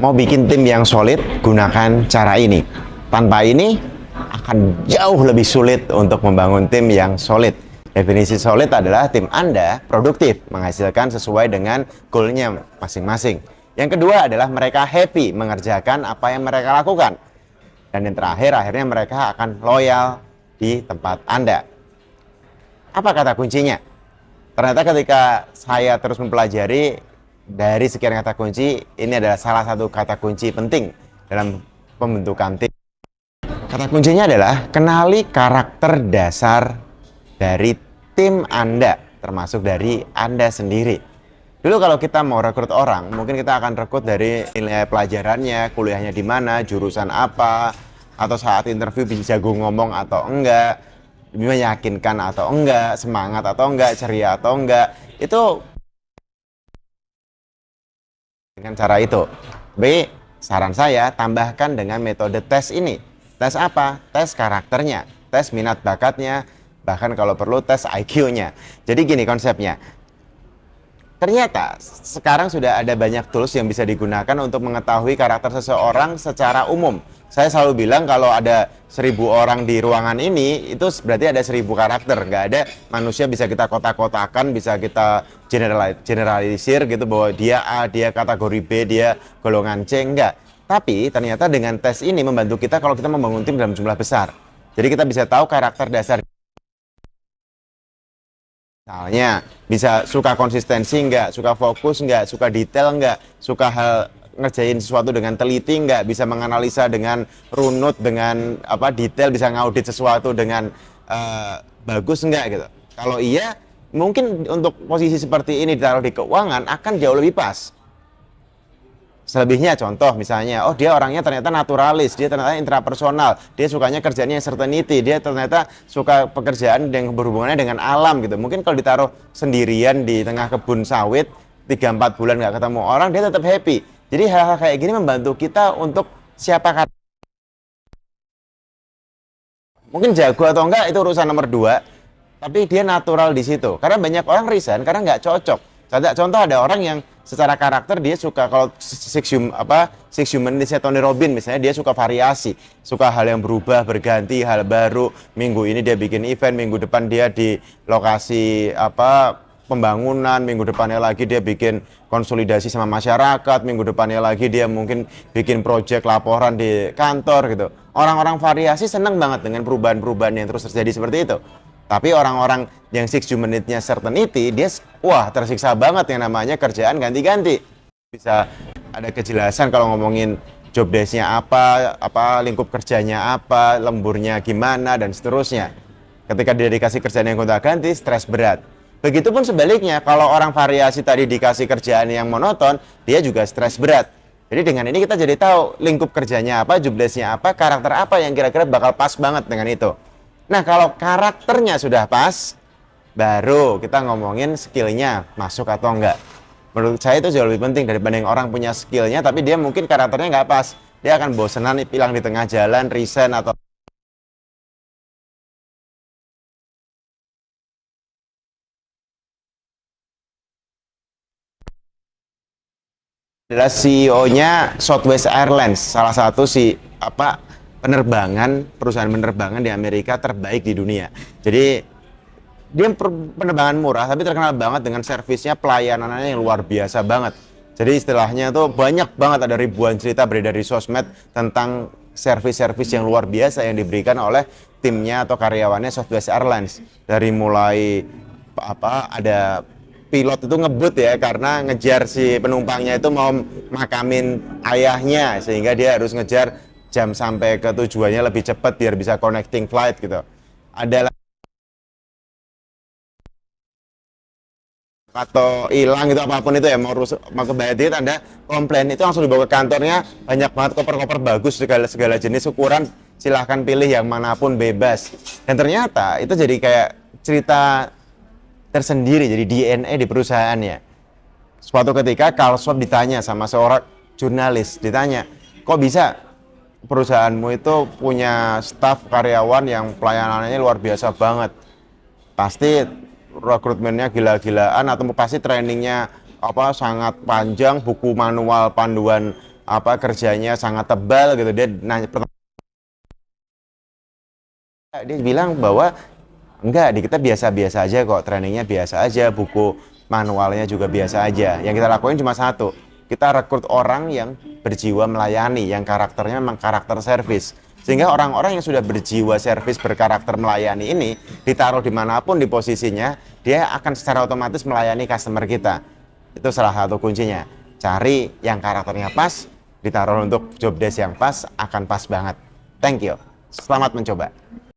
Mau bikin tim yang solid, gunakan cara ini. Tanpa ini, akan jauh lebih sulit untuk membangun tim yang solid. Definisi solid adalah tim Anda produktif, menghasilkan sesuai dengan goalnya masing-masing. Yang kedua adalah mereka happy mengerjakan apa yang mereka lakukan. Dan yang terakhir, akhirnya mereka akan loyal di tempat Anda. Apa kata kuncinya? Ternyata ketika saya terus mempelajari dari sekian kata kunci, ini adalah salah satu kata kunci penting dalam pembentukan tim. Kata kuncinya adalah kenali karakter dasar dari tim Anda, termasuk dari Anda sendiri. Dulu kalau kita mau rekrut orang, mungkin kita akan rekrut dari nilai pelajarannya, kuliahnya di mana, jurusan apa, atau saat interview bisa jago ngomong atau enggak, meyakinkan atau enggak, semangat atau enggak, ceria atau enggak. Itu dengan cara itu. B, saran saya tambahkan dengan metode tes ini. Tes apa? Tes karakternya, tes minat bakatnya, bahkan kalau perlu tes IQ-nya. Jadi gini konsepnya. Ternyata sekarang sudah ada banyak tools yang bisa digunakan untuk mengetahui karakter seseorang secara umum. Saya selalu bilang kalau ada 1000 orang di ruangan ini, itu berarti ada 1000 karakter. Nggak ada manusia bisa kita kotak-kotakan, bisa kita generalisir gitu bahwa dia A, dia kategori B, dia golongan C, enggak. Tapi ternyata dengan tes ini membantu kita kalau kita membangun tim dalam jumlah besar. Jadi kita bisa tahu karakter dasar. Misalnya, bisa suka konsistensi enggak, suka fokus enggak, suka detail enggak, suka hal ngerjain sesuatu dengan teliti enggak, bisa menganalisa dengan runut, dengan detail, bisa ngaudit sesuatu dengan bagus enggak gitu. Kalau iya, mungkin untuk posisi seperti ini ditaruh di keuangan akan jauh lebih pas. Selebihnya contoh misalnya, oh dia orangnya ternyata naturalis, dia ternyata intrapersonal, dia sukanya kerjanya certainty, dia ternyata suka pekerjaan yang berhubungannya dengan alam gitu. Mungkin kalau ditaruh sendirian di tengah kebun sawit 3-4 bulan nggak ketemu orang, dia tetap happy. Jadi hal-hal kayak gini membantu kita untuk siapa kata. Mungkin jago atau enggak itu urusan nomor 2, tapi dia natural di situ. Karena banyak orang resign karena nggak cocok. Contoh ada orang yang secara karakter dia suka, kalau Six Human Tony Robbins misalnya, dia suka variasi, suka hal yang berubah, berganti, hal baru. Minggu ini dia bikin event, minggu depan dia di lokasi pembangunan, minggu depannya lagi dia bikin konsolidasi sama masyarakat, minggu depannya lagi dia mungkin bikin project laporan di kantor gitu. Orang-orang variasi seneng banget dengan perubahan-perubahan yang terus terjadi seperti itu. Tapi orang-orang yang 6 unitnya certainty, dia tersiksa banget yang namanya kerjaan ganti-ganti. Bisa ada kejelasan kalau ngomongin job desk-nya apa, lingkup kerjanya apa, lemburnya gimana, dan seterusnya. Ketika dia dikasih kerjaan yang gonta-ganti, stres berat. Begitupun sebaliknya, kalau orang variasi tadi dikasih kerjaan yang monoton, dia juga stres berat. Jadi dengan ini kita jadi tahu lingkup kerjanya apa, job desk-nya apa, karakter apa yang kira-kira bakal pas banget dengan itu. Nah, kalau karakternya sudah pas, baru kita ngomongin skillnya masuk atau enggak. Menurut saya itu jauh lebih penting daripada yang orang punya skillnya, tapi dia mungkin karakternya nggak pas. Dia akan bosenan, hilang di tengah jalan, resign, atau adalah CEO-nya Southwest Airlines, salah satu perusahaan penerbangan di Amerika terbaik di dunia. Jadi dia penerbangan murah tapi terkenal banget dengan servisnya, pelayanannya yang luar biasa banget. Jadi istilahnya tuh banyak banget, ada ribuan cerita beredar di sosmed tentang servis-servis yang luar biasa yang diberikan oleh timnya atau karyawannya Southwest Airlines. Dari mulai ada pilot itu ngebut ya karena ngejar si penumpangnya itu mau makamin ayahnya, sehingga dia harus ngejar jam sampai ke tujuannya lebih cepat biar bisa connecting flight gitu. Ada atau hilang gitu, apapun itu ya, mau kebayar duit, Anda komplain, itu langsung dibawa ke kantornya, banyak banget koper-koper bagus segala jenis ukuran, silahkan pilih yang manapun, bebas. Dan ternyata itu jadi kayak cerita tersendiri, jadi DNA di perusahaannya. Suatu ketika Carl Schwab ditanya sama seorang jurnalis, ditanya, kok bisa perusahaanmu itu punya staf karyawan yang pelayanannya luar biasa banget? Pasti rekrutmennya gila-gilaan, atau pasti trainingnya sangat panjang, buku manual panduan apa kerjanya sangat tebal gitu, dia nanya, dia bilang bahwa enggak, di kita biasa-biasa aja kok, trainingnya biasa aja, buku manualnya juga biasa aja. Yang kita lakuin cuma satu, kita rekrut orang yang berjiwa melayani, yang karakternya memang karakter servis. Sehingga orang-orang yang sudah berjiwa servis, berkarakter melayani ini, ditaruh dimanapun di posisinya, dia akan secara otomatis melayani customer kita. Itu salah satu kuncinya. Cari yang karakternya pas, ditaruh untuk job desk yang pas, akan pas banget. Thank you. Selamat mencoba.